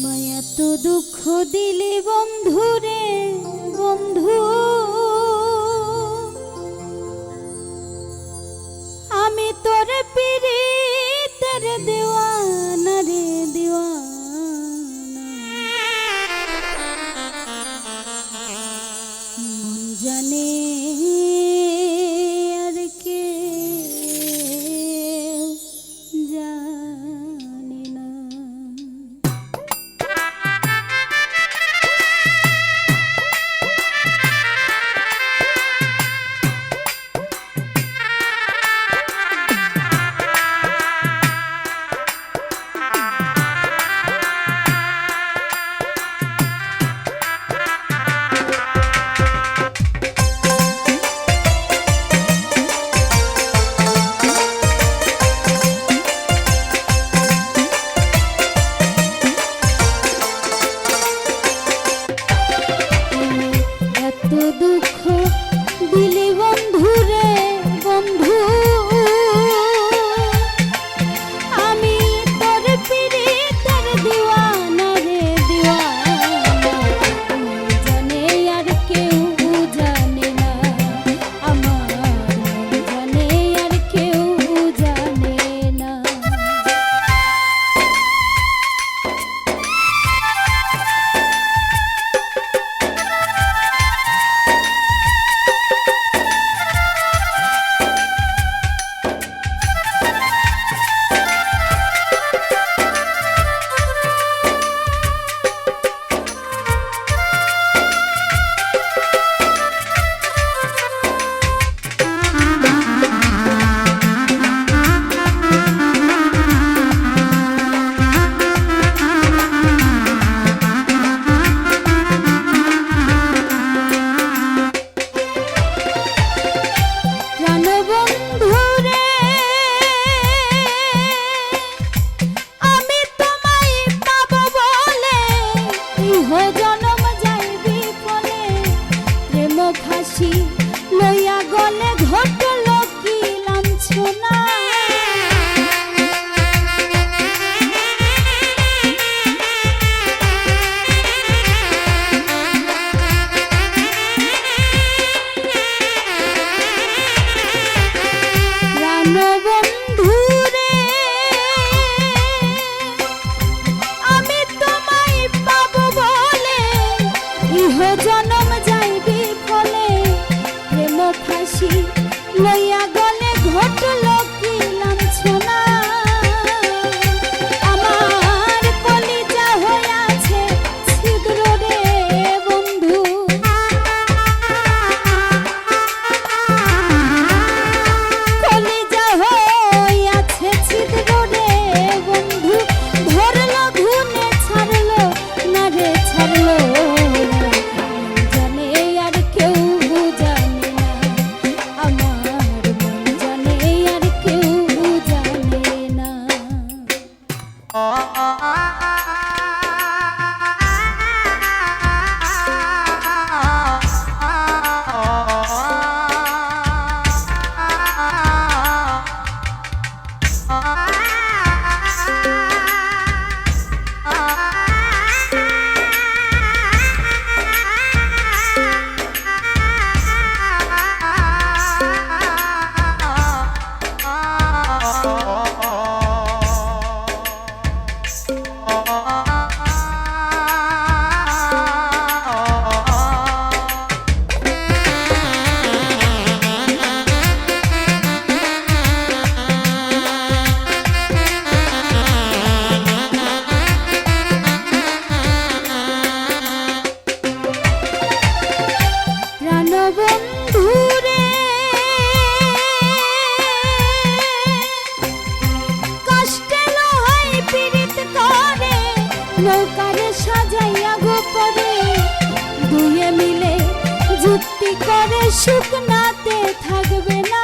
আমায় এত দুঃখ দিলি বন্ধু রে বন্ধু, আমি তোর পীড়িতের দেওয়ানা রে দেওয়ানা। মন জানে আর কে জানে না। দুঃখ দিলি বন্ধু রে বন্ধু, আমি তোর পীড়িতের দিওয়ানা রে দিওয়ানা। মন জানে আর কেউ জানে না, আমার মন জানে আর কেউ জানে না। খাসি লইয়া গলে ঘটল কি লাঞ্ছনা, প্রাণবন্ধু রে আমি তোমায় পাবো বলে ইহ জনম যাইবি খাসি লইয়া গলে ঘটল কি লাঞ্ছনা। আমার কলিজা হইয়াছে ছিদ্র রে বন্ধু, কলিজা হইয়াছে ছিদ্র রে বন্ধু। ধরল ঘুমে ছাড়লো না রে ছাড়লো না, জানে আর কেউ জানে না, আমার মন জানে আর কেউ জানে না। প্রাণবন্ধু রে কষ্টে লোহাই পীড়িত করে নৌকারে সাজাইয়া গোপরে, দুয়ে মিলে যুক্তি করে শুকনাতে থাকবে না।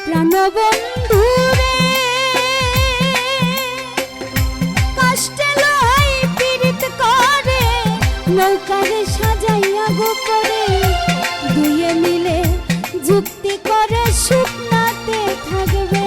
প্রাণবন্ধু রে কষ্টে লোহাই পীড়িত করে নৌকারে সাজাইয়া গো করে দুয়ে মিলে যুক্তি করে শুকনাতে থাকবে